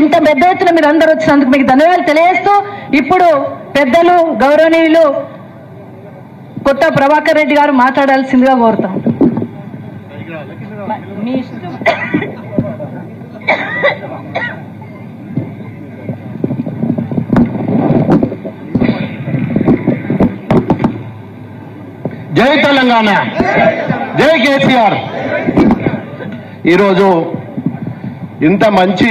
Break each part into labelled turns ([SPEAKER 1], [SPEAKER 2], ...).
[SPEAKER 1] ఇంత పెద్ద ఎత్తున మీరు అందరూ వచ్చినందుకు మీకు ధన్యవాదాలు తెలియజేస్తూ ఇప్పుడు పెద్దలు గౌరవనీయులు కొత్త ప్రభాకర్ రెడ్డి గారు మాట్లాడాల్సిందిగా కోరుతాం.
[SPEAKER 2] జై తెలంగాణ, జై కేసీఆర్. ఈరోజు ఇంత మంచి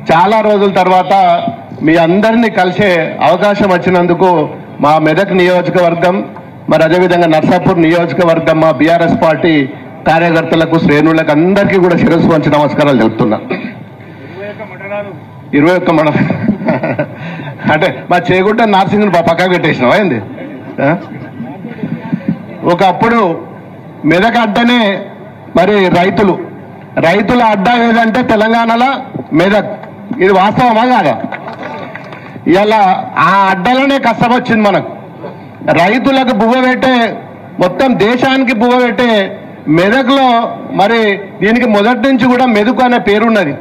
[SPEAKER 2] చాలా రోజుల తర్వాత మీ అందరినీ కలిసే అవకాశం వచ్చినందుకు మా మెదక్ నియోజకవర్గం, మరి అదేవిధంగా నర్సాపూర్ నియోజకవర్గం మా బీఆర్ఎస్ పార్టీ కార్యకర్తలకు, శ్రేణులకు అందరికీ కూడా శిరస్సు వంచి నమస్కారాలు తెలుపుతున్నా. 21 మండలం అంటే మా చేగుంట నార్సింగ్ను పక్కకు పెట్టేసినావా ఏంది? ఒకప్పుడు మెదక్ అడ్డనే మరి రైతుల అడ్డా ఏదంటే తెలంగాణలో మెదక్. ఇది వాస్తవమా కాదా? ఇలా ఆ అడ్డలోనే కష్టం వచ్చింది మనకు. రైతులకు బువ్వ పెట్టే, మొత్తం దేశానికి బువ్వ పెట్టే మెదక్లో మరి దీనికి మొదటి నుంచి కూడా మెదక్ అనే పేరున్నది.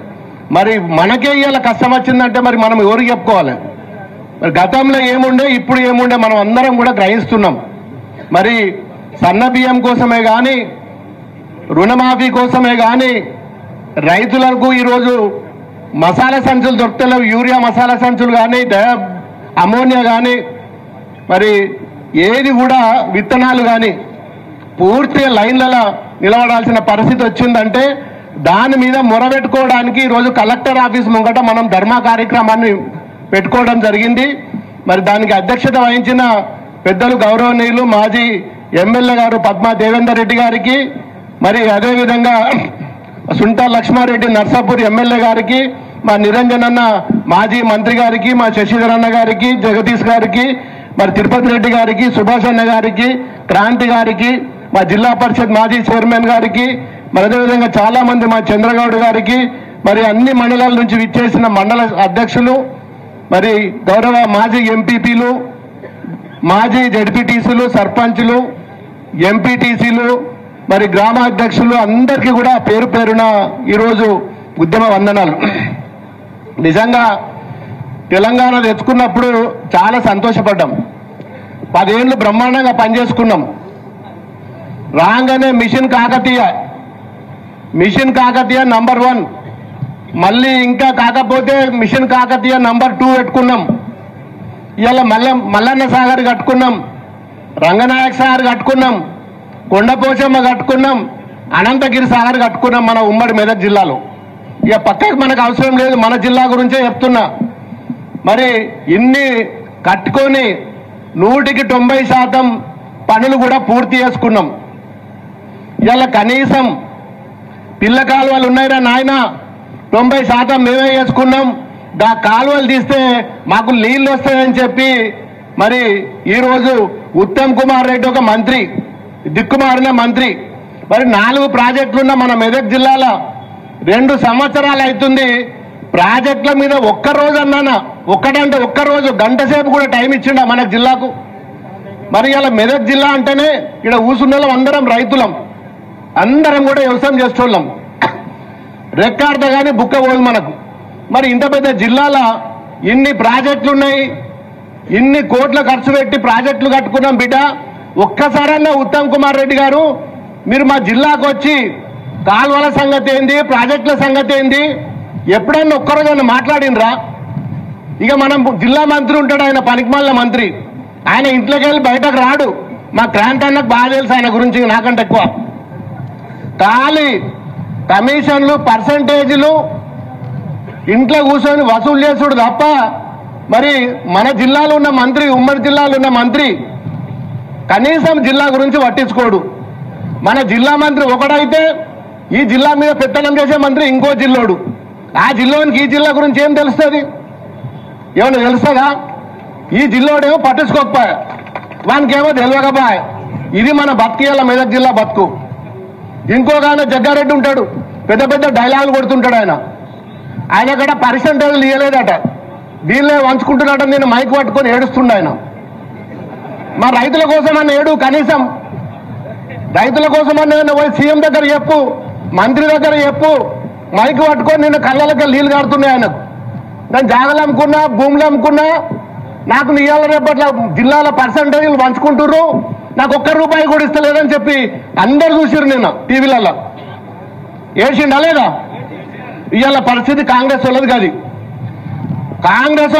[SPEAKER 2] మరి మనకే ఇలా కష్టం వచ్చిందంటే మరి మనం ఎవరికి చెప్పుకోవాలి? మరి గతంలో ఏముండే, ఇప్పుడు ఏముండే మనం అందరం కూడా గ్రహిస్తున్నాం. మరి సన్న బియ్యం కోసమే కానీ, రుణమాఫీ కోసమే కానీ, రైతులకు ఈరోజు మసాలా సంచులు దొరుకుతలేవు, యూరియా మసాలా సంచులు కానీ, అమోనియా కానీ, మరి ఏది కూడా విత్తనాలు కానీ పూర్తిగా లైన్లలో నిలబడాల్సిన పరిస్థితి వచ్చిందంటే దాని మీద మొరబెట్టుకోవడానికి ఈరోజు కలెక్టర్ ఆఫీస్ ముంగట మనం ధర్నా కార్యక్రమాన్ని పెట్టుకోవడం జరిగింది. మరి దానికి అధ్యక్షత వహించిన పెద్దలు గౌరవనీయులు మాజీ ఎమ్మెల్యే గారు పద్మా దేవేందర్ రెడ్డి గారికి, మరి అదేవిధంగా సుంటా లక్ష్మారెడ్డి నర్సాపూర్ ఎమ్మెల్యే గారికి, మా నిరంజన్ అన్న మాజీ మంత్రి గారికి, మా శశిధర్ అన్న గారికి, జగదీష్ గారికి, మరి తిరుపతి రెడ్డి గారికి, సుభాష్ అన్న గారికి, క్రాంతి గారికి, మా జిల్లా పరిషత్ మాజీ చైర్మన్ గారికి, మరి అదేవిధంగా చాలా మంది మా చంద్రగౌడ్ గారికి, మరి అన్ని మండలాల నుంచి విచ్చేసిన మండల అధ్యక్షులు, మరి గౌరవ మాజీ ఎంపీపీలు, మాజీ జడ్పీటీసీలు, సర్పంచులు, ఎంపీటీసీలు, మరి గ్రామ అధ్యక్షులు అందరికీ కూడా పేరు పేరున ఈరోజు ఉద్యమ వందనాలు. నిజంగా తెలంగాణ తెచ్చుకున్నప్పుడు చాలా సంతోషపడ్డాం. 10 ఏళ్ళు బ్రహ్మాండంగా పనిచేసుకున్నాం. రాగానే మిషన్ కాకతీయ నంబర్ 1, మళ్ళీ ఇంకా కాకపోతే మిషన్ కాకతీయ నంబర్ 2 పెట్టుకున్నాం. ఇవాళ మల్లన్న సాగర్ కట్టుకున్నాం, రంగనాయక సాగర్ కట్టుకున్నాం, కొండపోచమ్మ కట్టుకున్నాం, అనంతగిరి సాగర్ కట్టుకున్నాం మన ఉమ్మడి మెదక్ జిల్లాలో. ఇక పక్కకి మనకు అవసరం లేదు, మన జిల్లా గురించే చెప్తున్నా. మరి ఇన్ని కట్టుకొని 100% పనులు కూడా పూర్తి చేసుకున్నాం. ఇలా కనీసం పిల్ల కాలువలు ఉన్నాయిరా నాయన, 90% మేమే చేసుకున్నాం. ఆ కాలువలు తీస్తే మాకు నీళ్ళు వస్తాయని చెప్పి మరి ఈరోజు ఉత్తమ్ కుమార్ రెడ్డి ఒక మంత్రి, దిక్కుమారిన మంత్రి, మరి 4 ప్రాజెక్టులున్న మన మెదక్ జిల్లాలో 2 సంవత్సరాలు అవుతుంది. ప్రాజెక్టుల మీద ఒక్కరోజు అన్నానా, ఒక్కరోజు గంట సేపు కూడా టైం ఇచ్చిండా మన జిల్లాకు? మరి ఇలా మెదక్ జిల్లా అంటేనే ఇక్కడ ఊసున్నోళ్ళం, అందరం రైతులం, అందరం కూడా వ్యవసాయం చేసేవాళ్ళం. రెక్కార్త కానీ బుక్క పోదు మనకు. మరి ఇంత పెద్ద జిల్లాలో ఇన్ని ప్రాజెక్టులు ఉన్నాయి, ఇన్ని కోట్ల ఖర్చు పెట్టి ప్రాజెక్టులు కట్టుకున్నాం బిడ్డ. ఒక్కసారన్నా ఉత్తమ్ కుమార్ రెడ్డి గారు మీరు మా జిల్లాకు వచ్చి కాలువల సంగతి ఏంది, ప్రాజెక్టుల సంగతి ఏంది, ఎప్పుడన్నా ఒక్కరోజన్నా మాట్లాడినరా? ఇక మనం జిల్లా మంత్రి ఉంటాడు, ఆయన పనికిమాలిన మంత్రి, ఆయన ఇంట్లోకి వెళ్ళి బయటకు రాడు. మా క్రాంతి అన్నకు బాగా తెలుసు ఆయన గురించి నాకంటే ఎక్కువ. ఖాళీ కమిషన్లు, పర్సంటేజీలు ఇంట్లో కూర్చొని వసూలు చేసుడు తప్ప మరి మన జిల్లాలో ఉన్న మంత్రి, ఉమ్మడి జిల్లాలో ఉన్న మంత్రి కనీసం జిల్లా గురించి పట్టించుకోడు. మన జిల్లా మంత్రి ఒకడైతే ఈ జిల్లా మీద పెత్తనం చేసే మంత్రి ఇంకో జిల్లోడు. ఆ జిల్లానికి ఈ జిల్లా గురించి ఏం తెలుస్తుంది? ఏమన్నా తెలుస్తుందా? ఈ జిల్లాడేమో పట్టించుకోకపోయా, వానికేమో తెలియకపోయా. ఇది మన బతికేయాల మెదక్ జిల్లా బతుకు. ఇంకొక ఆయన జగ్గారెడ్డి ఉంటాడు, పెద్ద పెద్ద డైలాగులు కొడుతుంటాడు. ఆయన కూడా పర్సంటేజ్లు ఇవ్వలేదట, వీళ్ళే వంచుకుంటున్నాట. నేను మైక్ పట్టుకొని ఏడుస్తుండ ఆయన. మా రైతుల కోసం అన్న ఏడు, కనీసం రైతుల కోసం అన్న పోయి సీఎం దగ్గర చెప్పు, మంత్రి దగ్గర చెప్పు. మైక్ పట్టుకొని నిన్న కళ్ళకి నీళ్లు కారుతున్నాయి ఆయనకు. నేను జాగలు అమ్ముకున్నా, భూములు అమ్ముకున్నా, నాకు ఇవాళ రేపట్ల జిల్లాల పర్సంటేజ్లు పంచుకుంటుర్రు, నాకు ₹1 కూడా ఇస్తలేదని చెప్పి అందరు చూసిరు నిన్న టీవీలలో. ఏడ్చిండా లేదా? ఇవాళ పరిస్థితి కాంగ్రెస్ వాళ్ళది కాదు. కాంగ్రెస్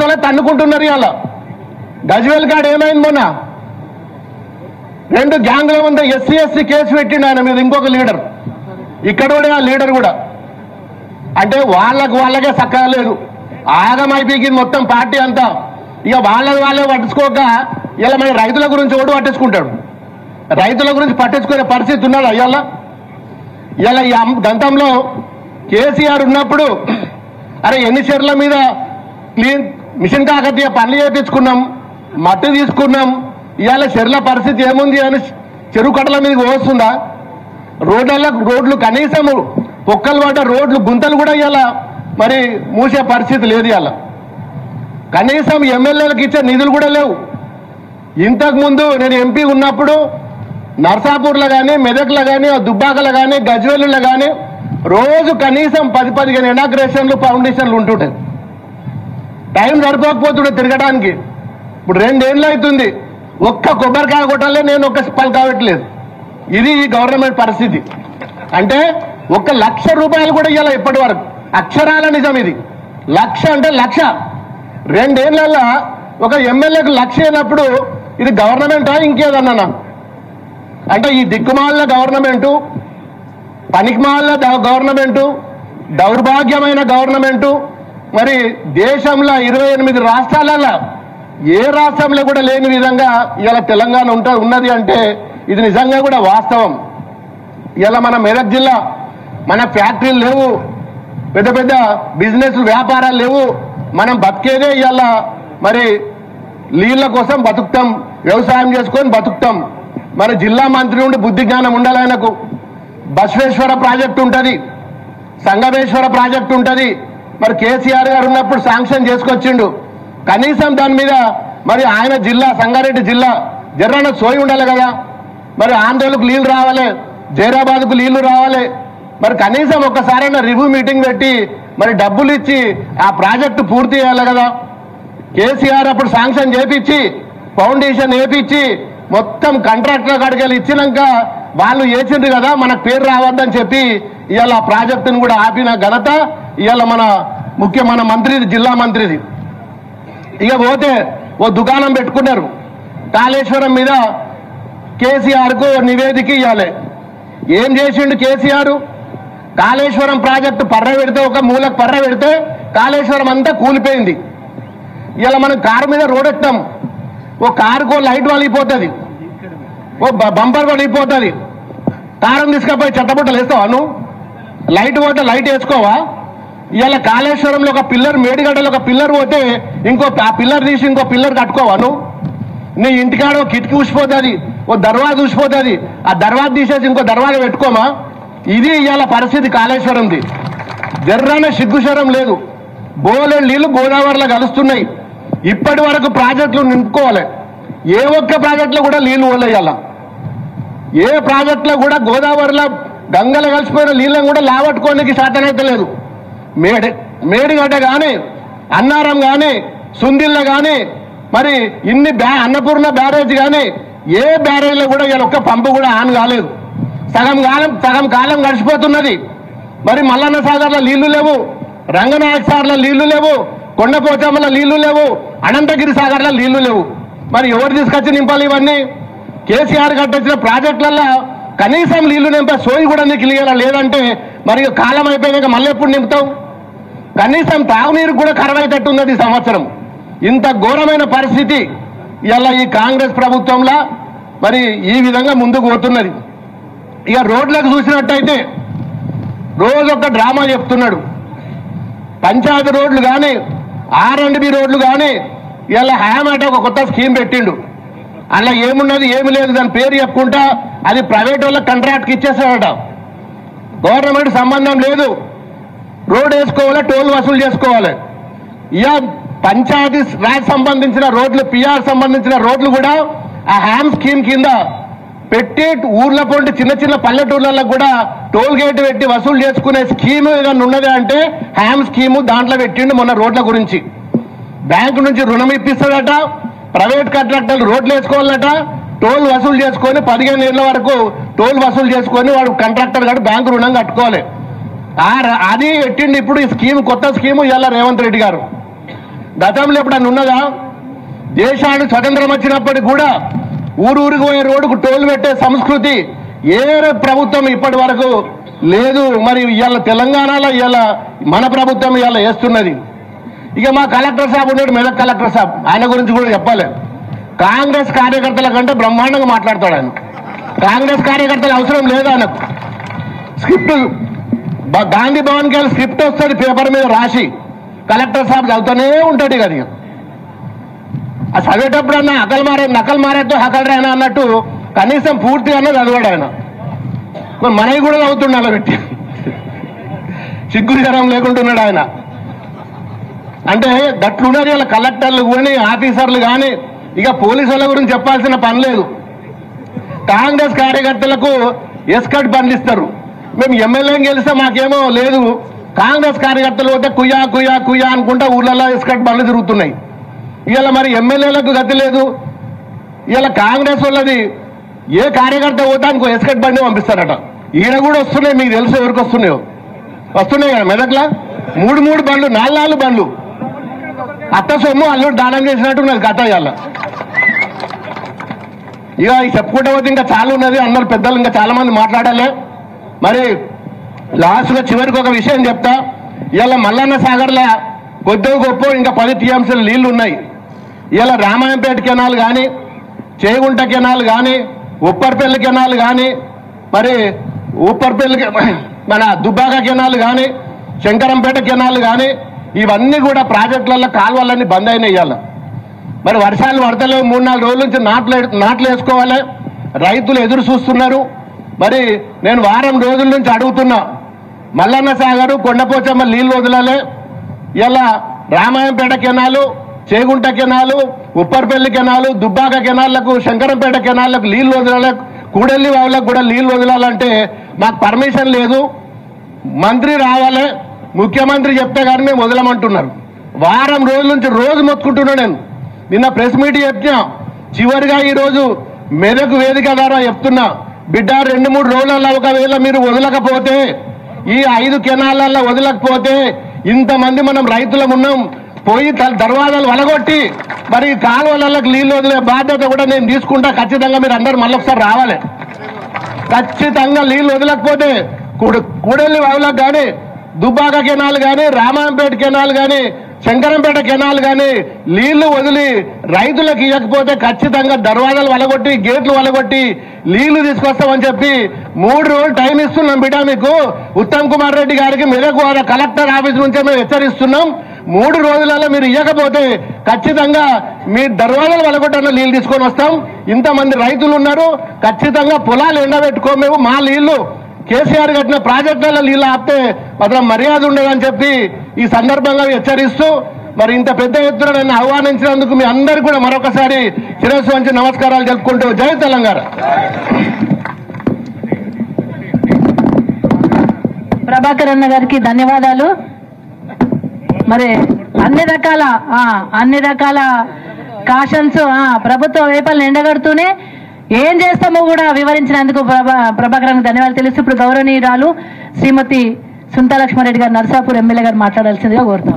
[SPEAKER 2] వాళ్ళే తన్నుకుంటున్నారు. ఇవాళ గజ్వేల్ కాడ ఏమైంది? మొన్న 2 గ్యాంగ్ల ముందు ఎస్సీ కేసు పెట్టిండు ఆయన మీద, ఇంకొక లీడర్. ఇక్కడ కూడా ఆ లీడర్ కూడా అంటే వాళ్ళకే సక్కగా లేదు, ఆగమైపోయింది మొత్తం పార్టీ అంతా. ఇక వాళ్ళే పట్టించుకోక ఇలా మన రైతుల గురించి ఓటు పట్టించుకుంటాడు. రైతుల గురించి పట్టించుకునే పరిస్థితి ఉన్నాడు. ఇలా ఈ గంతంలో కేసీఆర్ ఉన్నప్పుడు అరే ఎన్ని చెర్ల మీద క్లీన్ మిషన్ కాకతీయ పనులు చేయించుకున్నాం, మట్టి తీసుకున్నాం. ఇవాళ చెర్ల పరిస్థితి ఏముంది అని చెరువు కట్టల మీదకి వస్తుందా? రోడ్లు కనీసం పొక్కలు పడ్డ రోడ్లు గుంతలు కూడా ఇవాళ మరి మూసే పరిస్థితి లేదు. ఇవాళ కనీసం ఎమ్మెల్యేలకు ఇచ్చే నిధులు కూడా లేవు. ఇంతకుముందు నేను ఎంపీ ఉన్నప్పుడు నర్సాపూర్లో కానీ, మెదక్లో కానీ, దుబ్బాకలో కానీ, గజ్వేలులో కానీ రోజు కనీసం 10-15 ఇనాగ్రేషన్లు, ఫౌండేషన్లు ఉంటుంటాయి. టైం సరిపోకపోతుండే తిరగడానికి. ఇప్పుడు 2 ఏళ్ళు అవుతుంది, ఒక్క కొబ్బరికాయ కొట్టాలే నేను ఒక్క పలు కావట్లేదు. ఇది ఈ గవర్నమెంట్ పరిస్థితి. అంటే ₹1,00,000 కూడా ఇవ్వాలి ఇప్పటి వరకు. అక్షరాల నిజం ఇది. 1,00,000 అంటే 1,00,000. 2 ఏళ్లలో ఒక ఎమ్మెల్యేకు 1,00,000 అయినప్పుడు ఇది గవర్నమెంటా ఇంకేదన్నా? అంటే ఈ దిక్కుమాల గవర్నమెంటు, పనికిమాల గవర్నమెంటు, దౌర్భాగ్యమైన గవర్నమెంటు. మరి దేశంలో 28 రాష్ట్రాలలో ఏ రాష్ట్రంలో కూడా లేని విధంగా ఇలా తెలంగాణ ఉన్నది అంటే ఇది నిజంగా కూడా వాస్తవం. ఇలా మన మెదక్ జిల్లా, మన ఫ్యాక్టరీలు లేవు, పెద్ద పెద్ద బిజినెస్ వ్యాపారాలు లేవు. మనం బతికేదే ఇలా మరి నీళ్ల కోసం బతుకుతాం, వ్యవసాయం చేసుకొని బతుకుతాం. మన జిల్లా మంత్రి నుండి బుద్ధి జ్ఞానం ఉండాలి ఆయనకు. బసవేశ్వర ప్రాజెక్టు ఉంటుంది, సంగమేశ్వర ప్రాజెక్టు ఉంటుంది. మరి కేసీఆర్ గారు ఉన్నప్పుడు శాంక్షన్ చేసుకొచ్చిండు. కనీసం దాని మీద మరి ఆయన జిల్లా, సంగారెడ్డి జిల్లా జర్రన సోయి ఉండాలి కదా. మరి ఆంధ్రలకు నీళ్లు రావాలి, జైరాబాద్కు నీళ్లు రావాలి. మరి కనీసం ఒక్కసారైనా రివ్యూ మీటింగ్ పెట్టి మరి డబ్బులు ఇచ్చి ఆ ప్రాజెక్టు పూర్తి చేయాలి కదా. కేసీఆర్ అప్పుడు శాంక్షన్ చేపించి, ఫౌండేషన్ వేపించి, మొత్తం కాంట్రాక్టర్ కాడికి వెళ్ళి ఇచ్చినాక వాళ్ళు వేసిండ్రు కదా, మనకు పేరు రావద్దని చెప్పి ఇవాళ ఆ ప్రాజెక్టును కూడా ఆపిన ఘనత ఇవాళ మన మంత్రిది, జిల్లా మంత్రిది. ఇక పోతే ఓ దుకాణం పెట్టుకున్నారు కాళేశ్వరం మీద. కేసీఆర్కు నివేదిక ఇవ్వాలి. ఏం చేసిండు కేసీఆర్? కాళేశ్వరం ప్రాజెక్టు పర్ర పెడితే, ఒక మూలకు పర్ర పెడితే కాళేశ్వరం అంతా కూలిపోయింది. ఇలా మనం కారు మీద రోడ్ ఎత్తాం, ఓ కారుకో లైట్ వలిగిపోతుంది, ఓ బంపర్ వలిగిపోతుంది. కారుని తీసుకపోయి చెట్టబుట్టలు వేస్తావా నువ్వు? లైట్ పోతే లైట్ వేసుకోవా? ఇవాళ కాళేశ్వరంలో ఒక పిల్లర్, మేడిగడ్డలో ఒక పిల్లర్ పోతే ఆ పిల్లర్ తీసి ఇంకో పిల్లర్ కట్టుకోవా నువ్వు? నీ ఇంటికాడ ఓ కిటికీ ఊసిపోతుంది, ఓ దర్వాజ ఊసిపోతుంది, ఆ దర్వాజ తీసేసి ఇంకో దర్వాజ పెట్టుకోమా? ఇది ఇవాళ పరిస్థితి కాళేశ్వరంది. జర్రాన సిగ్గుశరం లేదు. బోలెడు నీళ్లు గోదావరిలో కలుస్తున్నాయి. ఇప్పటి వరకు ప్రాజెక్టులు నింపుకోవాలి. ఏ ఒక్క ప్రాజెక్టులో కూడా నీళ్లు పోలేయాల. ఏ ప్రాజెక్టులో కూడా గోదావరిలో గంగలు కలిసిపోయిన నీళ్ళని కూడా లావట్టుకోనికి శాతనైతే లేదు. మేడిగడ్డ కానీ, అన్నారం కానీ, సుందిళ్ళ కానీ, మరి ఇన్ని అన్నపూర్ణ బ్యారేజ్ కానీ ఏ బ్యారేజ్లో కూడా ఇలా ఒక్క పంపు కూడా ఆన్ కాలేదు. సగం కాలం గడిచిపోతున్నది. మరి మల్లన్న సాగర్లో నీళ్లు లేవు, రంగనాయక సాగర్లో నీళ్లు లేవు, కొండపోచమ్మలో నీళ్లు లేవు, అనంతగిరి సాగర్లో నీళ్లు లేవు. మరి ఎవరు తీసుకొచ్చి నింపాలి ఇవన్నీ? కేసీఆర్ కట్టించిన ప్రాజెక్టులలో కనీసం నీళ్లు నింపే సోయి కూడా నీకు ఇయ్యాల లేదంటే మరి కాలం అయిపోయాక మళ్ళీ ఎప్పుడు నింపుతావు? కనీసం తాగునీరు కూడా కరువైతట్టు ఉన్నది ఈ సంవత్సరం. ఇంత ఘోరమైన పరిస్థితి ఇలా ఈ కాంగ్రెస్ ప్రభుత్వంలో మరి ఈ విధంగా ముందుకు పోతున్నది. ఇక రోడ్లకు చూసినట్టయితే రోజు ఒక డ్రామా చెప్తున్నాడు. పంచాయతీ రోడ్లు కానీ, R&B రోడ్లు కానీ ఇలా హయామేట ఒక కొత్త స్కీమ్ పెట్టిండు. అలా ఏమున్నది ఏమి లేదు, దాని పేరు చెప్పుకుంటా అది ప్రైవేట్ వాళ్ళకి కాంట్రాక్ట్కి ఇచ్చేస్తాడట. గవర్నమెంట్ సంబంధం లేదు, రోడ్ వేసుకోవాలి, టోల్ వసూలు చేసుకోవాలి. ఇక పంచాయతీ రాజ్ సంబంధించిన రోడ్లు, PR సంబంధించిన రోడ్లు కూడా ఆ హ్యామ్ స్కీమ్ కింద పెట్టి ఊర్ల పొంటి చిన్న చిన్న పల్లెటూర్లలో కూడా టోల్ గేట్ పెట్టి వసూలు చేసుకునే స్కీమ్ ఏదైనా ఉన్నది అంటే హ్యామ్ స్కీము దాంట్లో పెట్టిండు మొన్న రోడ్ల గురించి. బ్యాంకు నుంచి రుణం ఇప్పిస్తాడట, ప్రైవేట్ కాంట్రాక్టర్లు రోడ్లు వేసుకోవాలట, టోల్ వసూలు చేసుకొని 15 ఏళ్ల వరకు టోల్ వసూలు చేసుకొని వాడు కాంట్రాక్టర్ గారు బ్యాంకు రుణం కట్టుకోవాలి. అది పెట్టిండి. ఇప్పుడు ఈ స్కీమ్ కొత్త స్కీము ఇవాళ రేవంత్ రెడ్డి గారు. గతంలో ఎప్పుడన్నా ఉన్నదా? దేశానికి స్వతంత్రం వచ్చినప్పటికి కూడా ఊరూరికి పోయే రోడ్డుకు టోల్ పెట్టే సంస్కృతి ఏ ప్రభుత్వం ఇప్పటి వరకు లేదు. మరి ఇవాళ తెలంగాణలో ఇవాళ మన ప్రభుత్వం ఇవాళ వేస్తున్నది. ఇక మా కలెక్టర్ సాబ్ ఉన్నాడు, మెదక్ కలెక్టర్ సాబ్, ఆయన గురించి కూడా చెప్పాలి. కాంగ్రెస్ కార్యకర్తల కంటే బ్రహ్మాండంగా మాట్లాడతాడు ఆయన. కాంగ్రెస్ కార్యకర్తలు అవసరం లేదు ఆయనకు. స్క్రిప్ట్ గాంధీ భవన్కి వెళ్ళి స్క్రిప్ట్ వస్తుంది పేపర్ మీద రాసి, కలెక్టర్ సాబ్ చదువుతూనే ఉంటాడు. ఇక ఆ చదివేటప్పుడు అన్న నకల్ మారేతో హకల్ రాయన అన్నట్టు కనీసం పూర్తిగా చదివాడు ఆయన. మనవి కూడా చదువుతుండే అలా పెట్టి, సిగ్గుజరం లేకుంటున్నాడు ఆయన. అంటే గట్లున్నారు ఇలా కలెక్టర్లు కానీ ఆఫీసర్లు కానీ. ఇక పోలీసుల గురించి చెప్పాల్సిన పని లేదు. కాంగ్రెస్ కార్యకర్తలకు ఎస్కట్ బండ్లు ఇస్తారు. మేము ఎమ్మెల్యేని గెలిస్తే మాకేమో లేదు, కాంగ్రెస్ కార్యకర్తలు పోతే కుయ్యా కుయ్యా కుయ్యా అనుకుంటా ఊళ్ళలో ఎస్కట్ బండ్లు తిరుగుతున్నాయి. ఇవాళ మరి ఎమ్మెల్యేలకు గతి లేదు. ఇవాళ కాంగ్రెస్ వాళ్ళది ఏ కార్యకర్త పోతానికి ఎస్కట్ బండి పంపిస్తారట. ఈయన కూడా వస్తున్నాయి, మీకు తెలుసు ఎవరికి వస్తున్నాయో. వస్తున్నాయి కదా మెదక్లా 3 బండ్లు, 4 బండ్లు. అత్త సొమ్ము అల్లుడు దానం చేసినట్టు నాకు కథ. ఇవాళ ఇక చెప్పుకుంటే పోతే ఇంకా చాలా ఉన్నది. అందరు పెద్దలు ఇంకా చాలా మంది మాట్లాడాలి. మరి లాస్ట్గా చివరికి ఒక విషయం చెప్తా. ఇవాళ మల్లన్న సాగర్లో కొద్దిగా గొప్ప ఇంకా 10 TMCల నీళ్లు ఉన్నాయి. ఇలా రామాయంపేట కెనాల్ కానీ, చేగుంట కెనాల్ కానీ, ఉప్పర్పల్లి కెనాల్ కానీ, మరి ఉప్పర్పల్లి మన దుబ్బాక కెనాల్ కానీ, శంకరంపేట కెనాల్ కానీ, ఇవన్నీ కూడా ప్రాజెక్టులలో కాలువలన్నీ బంద్ అయినాయి. ఇవాళ మరి వర్షాలు పడతలేవు. 3-4 రోజుల నుంచి నాట్లు వేసుకోవాలి. రైతులు ఎదురు చూస్తున్నారు. మరి నేను వారం రోజుల నుంచి అడుగుతున్నా, మల్లన్న సాగరు కొండపోచమ్మ నీళ్లు వదలాలి. ఇలా Ramayampet canal, Chegunta canal, Upparpalli canal, Dubbaka కెనాళ్లకు, శంకరంపేట కెనాళ్లకు నీళ్లు వదలాలి. కూడెల్లి వాళ్ళకు కూడా నీళ్లు వదలాలంటే మాకు పర్మిషన్ లేదు. మంత్రి రావాలి, ముఖ్యమంత్రి చెప్తే కానీ మేము వదలమంటున్నారు. వారం రోజుల నుంచి రోజు మొత్తుకుంటున్నా. నేను నిన్న ప్రెస్ మీట్ చెప్పినా. చివరిగా ఈరోజు మెదక్ వేదిక ద్వారా చెప్తున్నా, బిడ్డ 2-3 రోజులలో ఒకవేళ మీరు వదలకపోతే, ఈ 5 కెనాలలో వదలకపోతే ఇంతమంది మనం రైతులం ఉన్నాం, పోయి దర్వాజాలు వలగొట్టి మరి కాలువలకు నీళ్లు వదిలే బాధ్యత కూడా నేను తీసుకుంటా. ఖచ్చితంగా మీరు అందరూ మళ్ళొకసారి రావాలి. ఖచ్చితంగా నీళ్లు వదలకపోతే కూడెల్లి వాగులకు కానీ, దుబ్బాక కెనాల్ కానీ, రామాయంపేట కెనాల్ కానీ, శంకరంపేట కెనాల్ కానీ నీళ్లు వదిలి రైతులకు ఇవ్వకపోతే ఖచ్చితంగా దర్వాజాలు వలగొట్టి, గేట్లు వలగొట్టి నీళ్లు తీసుకొస్తామని చెప్పి 3 రోజులు టైం ఇస్తున్నాం. బిడ్డ మీకు ఉత్తమ్ కుమార్ రెడ్డి గారికి మెదక్ కలెక్టర్ ఆఫీస్ నుంచే మేము హెచ్చరిస్తున్నాం. 3 రోజులలో మీరు ఇవ్వకపోతే ఖచ్చితంగా మీ దర్వాజాలు వలగొట్టన్న నీళ్లు తీసుకొని వస్తాం. ఇంతమంది రైతులు ఉన్నారు, ఖచ్చితంగా పొలాలు ఎండబెట్టుకో, మేము మా నీళ్లు కేసీఆర్ కట్టిన ప్రాజెక్టులలో నీళ్ళు ఆపితే మాత్రం మర్యాద ఉండదని చెప్పి ఈ సందర్భంగా హెచ్చరిస్తూ, మరి ఇంత పెద్ద ఎత్తున నన్ను ఆహ్వానించినందుకు మీ అందరికీ కూడా మరొకసారి శిరస్సు వంచి నమస్కారాలు జరుపుకుంటూ జై తెలంగాణ.
[SPEAKER 1] ప్రభాకర్ అన్న గారికి ధన్యవాదాలు. మరి అన్ని రకాల కాషన్స్ ప్రభుత్వ వైఫల్యం ఎండగడుతూనే ఏం చేస్తామో కూడా వివరించినందుకు ప్రభాకర్ ధన్యవాదాలు తెలుసు. ఇప్పుడు గౌరవనీయురాలు శ్రీమతి సుంతా లక్ష్మారెడ్డి గారు నర్సాపూర్ ఎమ్మెల్యే గారు మాట్లాడాల్సిందిగా కోరుతాం.